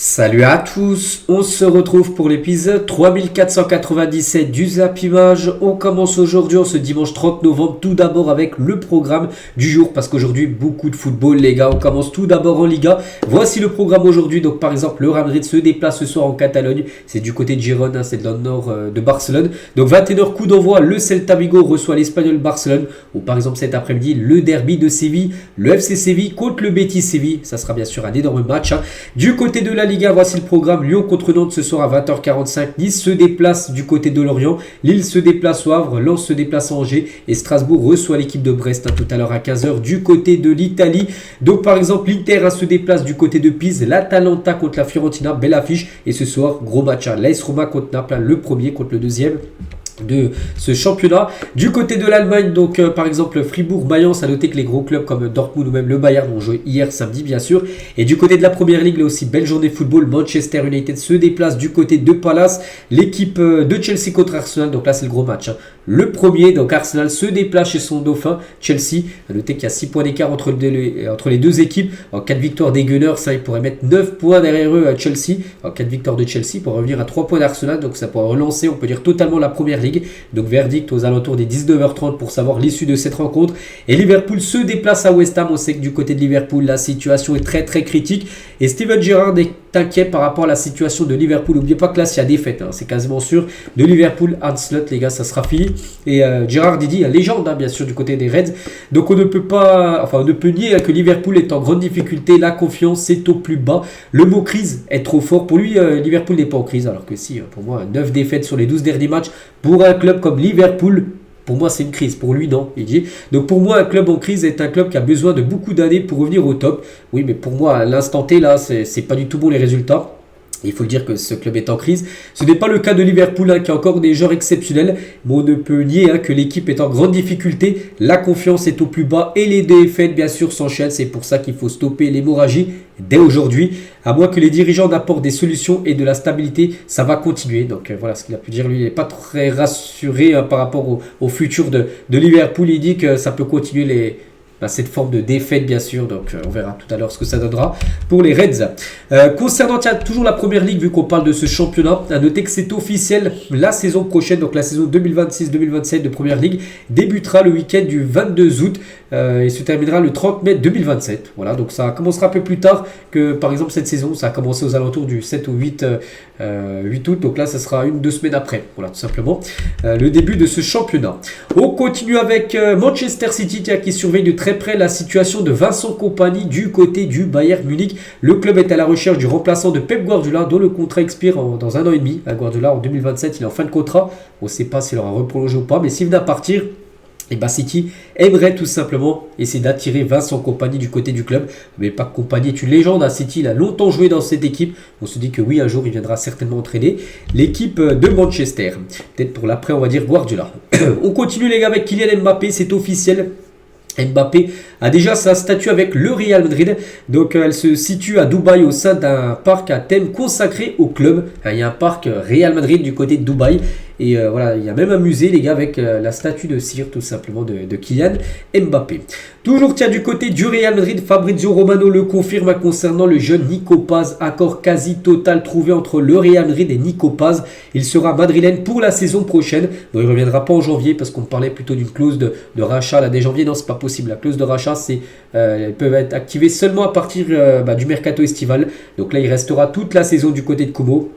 Salut à tous, on se retrouve pour l'épisode 3497 du Zap Image. On commence aujourd'hui, ce dimanche 30 novembre, tout d'abord avec le programme du jour, parce qu'aujourd'hui, beaucoup de football les gars. On commence tout d'abord en Liga. Voici le programme aujourd'hui, donc par exemple, le Real Madrid se déplace ce soir en Catalogne. C'est du côté de Girona, c'est dans le nord de Barcelone. Donc 21h, coup d'envoi, le Celta Vigo reçoit l'Espagnol Barcelone. Ou par exemple cet après-midi, le derby de Séville, le FC Séville contre le Betis Séville. Ça sera bien sûr un énorme match. Du côté de la Liga, voici le programme. Lyon contre Nantes ce soir à 20h45. Nice se déplace du côté de Lorient. Lille se déplace au Havre. Lens se déplace à Angers. Et Strasbourg reçoit l'équipe de Brest tout à l'heure à 15h du côté de l'Italie. Donc par exemple, l'Inter se déplace du côté de Pise. L'Atalanta contre la Fiorentina. Belle affiche. Et ce soir, gros match. L'AS Roma contre Naples. Le premier contre le deuxième de ce championnat. Du côté de l'Allemagne, donc par exemple Fribourg-Mayence, à noter que les gros clubs comme Dortmund ou même le Bayern ont joué hier samedi bien sûr. Et du côté de la Première Ligue, là aussi belle journée de football. Manchester United se déplace du côté de Palace, l'équipe de Chelsea contre Arsenal, donc là c'est le gros match. Le premier, donc Arsenal se déplace chez son dauphin Chelsea. À noter qu'il y a 6 points d'écart entre les deux équipes. En cas de victoire des Gunners, ça, ils pourraient mettre 9 points derrière eux à Chelsea. En cas de victoire de Chelsea, pour revenir à 3 points d'Arsenal, donc ça pourrait relancer, on peut dire, totalement la Première Ligue. Donc verdict aux alentours des 19h30 pour savoir l'issue de cette rencontre. Et Liverpool se déplace à West Ham. On sait que du côté de Liverpool, la situation est très très critique. Et Steven Gerrard est inquiet par rapport à la situation de Liverpool. N'oubliez pas que là, s'il y a défaite, c'est quasiment sûr. De Liverpool, Arne Slot, les gars, ça sera fini. Et Gerrard dit, la légende, bien sûr, du côté des Reds. Donc on ne peut nier que Liverpool est en grande difficulté. La confiance est au plus bas. Le mot crise est trop fort. Pour lui, Liverpool n'est pas en crise. Alors que si, pour moi, 9 défaites sur les 12 derniers matchs. Pour un club comme Liverpool, pour moi, c'est une crise. Pour lui, non. Il dit. Donc, pour moi, un club en crise est un club qui a besoin de beaucoup d'années pour revenir au top. Oui, mais pour moi, à l'instant T, là, c'est pas du tout bon les résultats. Il faut le dire que ce club est en crise. Ce n'est pas le cas de Liverpool qui a encore des joueurs exceptionnels. Mais on ne peut nier que l'équipe est en grande difficulté. La confiance est au plus bas et les défaites bien sûr s'enchaînent. C'est pour ça qu'il faut stopper l'hémorragie dès aujourd'hui. À moins que les dirigeants n'apportent des solutions et de la stabilité, ça va continuer. Donc voilà ce qu'il a pu dire. Lui, il n'est pas très rassuré par rapport au futur de Liverpool. Il dit que ça peut continuer cette forme de défaite bien sûr, donc on verra tout à l'heure ce que ça donnera pour les Reds. Concernant toujours la Première Ligue, vu qu'on parle de ce championnat, à noter que c'est officiel, la saison prochaine, donc la saison 2026-2027 de Première Ligue, débutera le week-end du 22 août et se terminera le 30 mai 2027. Voilà, donc ça commencera un peu plus tard que par exemple cette saison, ça a commencé aux alentours du 7 ou 8 août, donc là ça sera 1-2 semaines après, voilà tout simplement le début de ce championnat. On continue avec Manchester City qui surveille de très près la situation de Vincent Kompany du côté du Bayern Munich. Le club est à la recherche du remplaçant de Pep Guardiola dont le contrat expire dans 1 an et demi. Guardiola en 2027, il est en fin de contrat. On ne sait pas s'il aura reprolongé ou pas, mais s'il venait à partir, et City aimerait tout simplement essayer d'attirer Vincent Kompany du côté du club. Mais pas que Kompany est une légende à City, il a longtemps joué dans cette équipe. On se dit que oui, un jour il viendra certainement entraîner l'équipe de Manchester. Peut-être pour l'après, on va dire Guardiola. On continue les gars avec Kylian Mbappé, c'est officiel. Mbappé a déjà sa statue avec le Real Madrid. Donc elle se situe à Dubaï au sein d'un parc à thème consacré au club. Il y a un parc Real Madrid du côté de Dubaï. Et voilà, il y a même un musée les gars avec la statue de cire tout simplement de Kylian Mbappé. Toujours du côté du Real Madrid, Fabrizio Romano le confirme concernant le jeune Nico Paz. Accord quasi total trouvé entre le Real Madrid et Nico Paz. Il sera madrilène pour la saison prochaine. Bon, il ne reviendra pas en janvier parce qu'on parlait plutôt d'une clause de rachat là dès janvier. Non, c'est pas possible. La clause de rachat, elles peuvent être activées seulement à partir du mercato estival. Donc là, il restera toute la saison du côté de Como.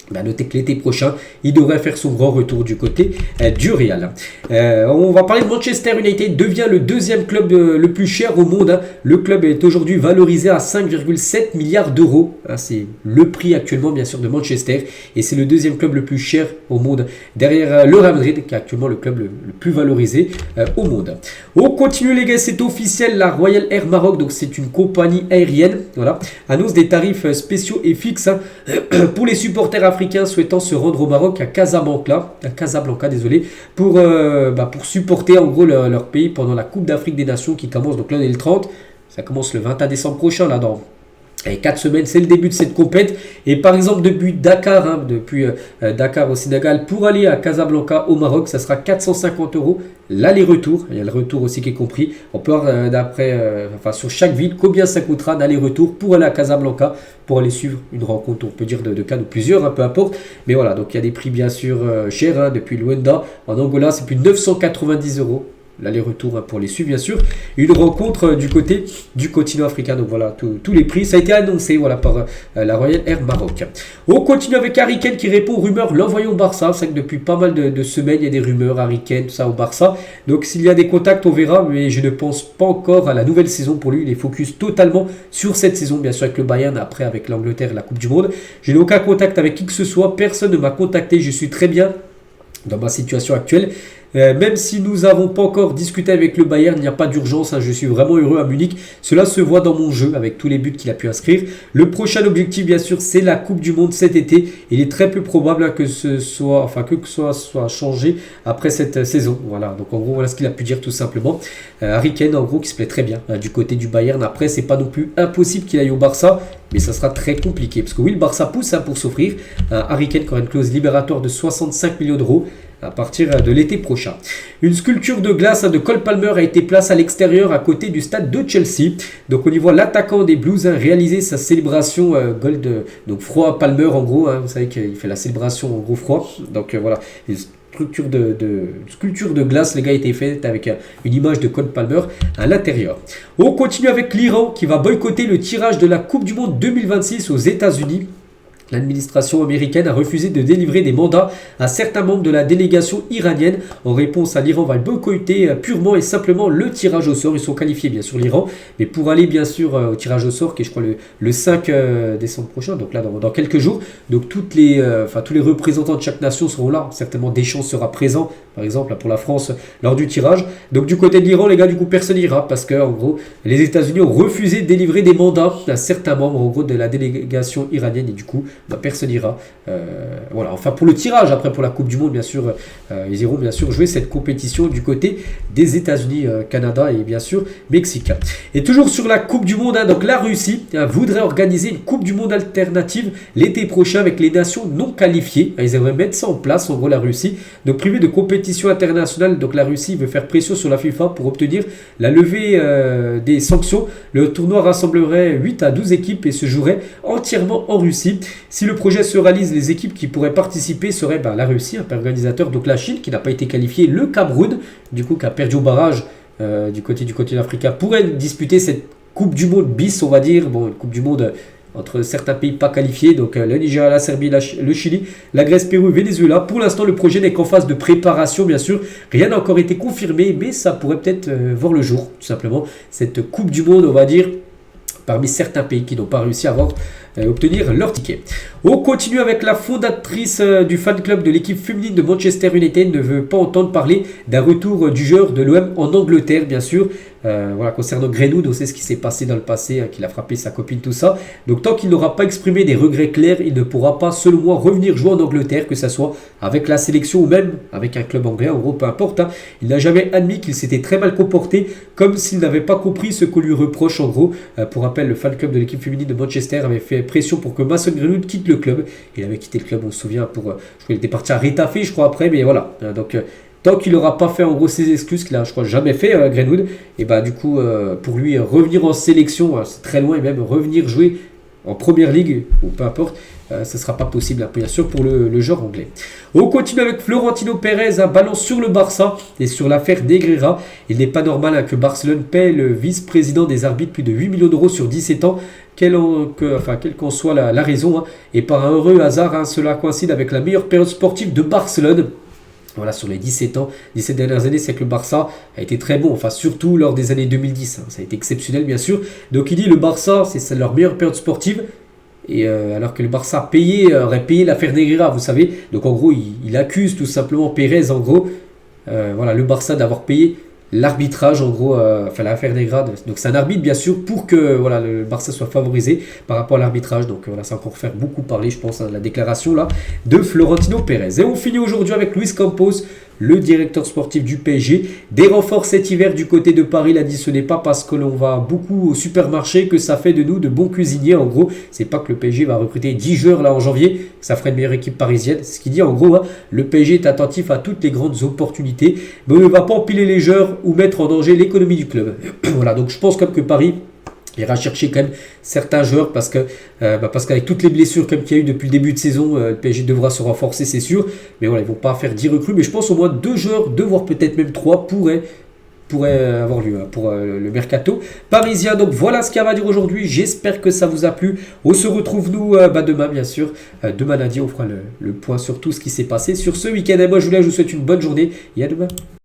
Notez que l'été prochain, il devrait faire son grand retour du côté du Real. On va parler de Manchester United, devient le deuxième club le plus cher au monde. Le club est aujourd'hui valorisé à 5,7 milliards d'euros. C'est le prix actuellement bien sûr de Manchester. Et c'est le deuxième club le plus cher au monde. Derrière le Real Madrid, qui est actuellement le club le plus valorisé au monde. On continue les gars, c'est officiel. La Royal Air Maroc, donc c'est une compagnie aérienne, voilà, annonce des tarifs spéciaux et fixes pour les supporters africains souhaitant se rendre au Maroc à Casablanca, pour supporter en gros leur pays pendant la Coupe d'Afrique des Nations qui commence donc là le 30. Ça commence le 21 décembre prochain là dans Et 4 semaines, c'est le début de cette compète. Et par exemple, depuis Dakar, depuis Dakar au Sénégal, pour aller à Casablanca au Maroc, ça sera 450 € l'aller-retour. Il y a le retour aussi qui est compris. On peut voir sur chaque ville, combien ça coûtera d'aller-retour pour aller à Casablanca, pour aller suivre une rencontre, on peut dire de cas de plusieurs, peu importe. Mais voilà, donc il y a des prix bien sûr chers, depuis Luanda. En Angola, c'est plus de 990 € l'aller-retour pour les suivre bien sûr. Une rencontre du côté du continent africain. Donc voilà, tous les prix. Ça a été annoncé voilà, par la Royal Air Maroc. On continue avec Harry Kane qui répond aux rumeurs l'envoyant au Barça. C'est vrai que depuis pas mal de semaines, il y a des rumeurs Harry Kane, tout ça au Barça. Donc s'il y a des contacts, on verra. Mais je ne pense pas encore à la nouvelle saison pour lui. Il est focus totalement sur cette saison, bien sûr avec le Bayern, après avec l'Angleterre et la Coupe du Monde. Je n'ai aucun contact avec qui que ce soit. Personne ne m'a contacté. Je suis très bien dans ma situation actuelle. Même si nous n'avons pas encore discuté avec le Bayern, il n'y a pas d'urgence, je suis vraiment heureux à Munich. Cela se voit dans mon jeu avec tous les buts qu'il a pu inscrire. Le prochain objectif, bien sûr, c'est la Coupe du Monde cet été. Il est très peu probable que ce soit changé après cette saison. Voilà, donc en gros, voilà ce qu'il a pu dire tout simplement. Harry Kane, en gros, qui se plaît très bien du côté du Bayern. Après, c'est pas non plus impossible qu'il aille au Barça, mais ça sera très compliqué. Parce que oui, le Barça pousse pour s'offrir. Harry Kane qui aura une clause libératoire de 65 millions d'euros à partir de l'été prochain. Une sculpture de glace de Cole Palmer a été placée à l'extérieur à côté du stade de Chelsea. Donc on y voit l'attaquant des Blues réaliser sa célébration gold, donc froid Palmer en gros. Vous savez qu'il fait la célébration en gros froid. Donc voilà, une sculpture de glace, les gars, a été faite avec une image de Cole Palmer à l'intérieur. On continue avec l'Iran qui va boycotter le tirage de la Coupe du Monde 2026 aux États-Unis. L'administration américaine a refusé de délivrer des mandats à certains membres de la délégation iranienne. En réponse à l'Iran va boycotter purement et simplement le tirage au sort. Ils sont qualifiés bien sûr l'Iran, mais pour aller bien sûr au tirage au sort qui est je crois le 5 décembre prochain, donc là dans quelques jours. Donc tous les représentants de chaque nation seront là. Certainement Deschamps sera présent par exemple pour la France lors du tirage. Donc du côté de l'Iran les gars, du coup personne n'ira parce que en gros les États-Unis ont refusé de délivrer des mandats à certains membres en gros de la délégation iranienne et du coup personne n'ira. Voilà, enfin pour le tirage, après pour la Coupe du Monde, bien sûr, ils iront bien sûr jouer cette compétition du côté des États-Unis, Canada et bien sûr Mexique. Et toujours sur la Coupe du Monde, donc la Russie voudrait organiser une Coupe du Monde alternative l'été prochain avec les nations non qualifiées. Ils aimeraient mettre ça en place, en gros la Russie. Donc privé de compétition internationale, donc la Russie veut faire pression sur la FIFA pour obtenir la levée des sanctions. Le tournoi rassemblerait 8 à 12 équipes et se jouerait entièrement en Russie. Si le projet se réalise, les équipes qui pourraient participer seraient la Russie, un peu organisateur, donc la Chine qui n'a pas été qualifiée, le Cameroun, du coup qui a perdu au barrage du côté africain, pourrait disputer cette Coupe du Monde bis, on va dire, bon une Coupe du Monde entre certains pays pas qualifiés, donc le Nigeria, la Serbie, le Chili, la Grèce, Pérou, Venezuela. Pour l'instant, le projet n'est qu'en phase de préparation, bien sûr. Rien n'a encore été confirmé, mais ça pourrait peut-être voir le jour, tout simplement. Cette Coupe du Monde, on va dire, parmi certains pays qui n'ont pas réussi à obtenir leur ticket. On continue avec la fondatrice du fan club de l'équipe féminine de Manchester United ne veut pas entendre parler d'un retour du joueur de l'OM en Angleterre, bien sûr. Voilà, concernant Greenwood, on sait ce qui s'est passé dans le passé, qu'il a frappé sa copine, tout ça. Donc tant qu'il n'aura pas exprimé des regrets clairs, il ne pourra pas, selon moi, revenir jouer en Angleterre, que ce soit avec la sélection ou même avec un club anglais, en gros, peu importe. Il n'a jamais admis qu'il s'était très mal comporté, comme s'il n'avait pas compris ce qu'on lui reproche, en gros. Pour rappel, le fan club de l'équipe féminine de Manchester avait fait pression pour que Mason Greenwood quitte le club. Il avait quitté le club, on se souvient, je crois qu'il était parti à Retafe, je crois, après, mais voilà. Donc tant qu'il n'aura pas fait en gros ses excuses, qu'il a je crois jamais fait Greenwood, et du coup pour lui revenir en sélection, c'est très loin, et même revenir jouer en première ligue, ou peu importe, ce ne sera pas possible, bien sûr, pour le genre anglais. On continue avec Florentino Pérez, un ballon sur le Barça et sur l'affaire Negreira. Il n'est pas normal que Barcelone paie le vice-président des arbitres plus de 8 millions d'euros sur 17 ans, quelle qu'en soit la raison. Et par un heureux hasard, cela coïncide avec la meilleure période sportive de Barcelone. Voilà, sur les 17 dernières années, c'est que le Barça a été très bon, enfin surtout lors des années 2010, ça a été exceptionnel bien sûr. Donc il dit le Barça, c'est leur meilleure période sportive, et alors que le Barça aurait payé l'affaire Negreira, vous savez. Donc en gros, il accuse tout simplement Pérez, en gros, voilà, le Barça d'avoir payé l'arbitrage, en gros, l'affaire Negreira. Donc c'est un arbitre bien sûr pour que voilà, le Barça soit favorisé par rapport à l'arbitrage. Donc voilà, ça va encore faire beaucoup parler, je pense, la déclaration là de Florentino Pérez. Et on finit aujourd'hui avec Luis Campos. le directeur sportif du PSG. Des renforts cet hiver du côté de Paris, il a dit ce n'est pas parce que l'on va beaucoup au supermarché que ça fait de nous de bons cuisiniers. En gros, c'est pas que le PSG va recruter 10 joueurs là en janvier, ça ferait une meilleure équipe parisienne. Ce qu'il dit en gros, hein, le PSG est attentif à toutes les grandes opportunités, mais on ne va pas empiler les joueurs ou mettre en danger l'économie du club. Voilà, donc je pense comme que Paris ira chercher quand même certains joueurs parce qu'avec toutes les blessures comme qu'il y a eu depuis le début de saison, le PSG devra se renforcer, c'est sûr. Mais voilà, ils vont pas faire 10 recrues, mais je pense au moins 2 joueurs, 2 voire peut-être même 3 pourraient avoir lieu pour le mercato parisien. Donc voilà ce qu'il y a à dire aujourd'hui. J'espère que ça vous a plu. On se retrouve nous demain bien sûr. Demain lundi, on fera le point sur tout ce qui s'est passé sur ce week-end. Et moi je vous souhaite une bonne journée et à demain.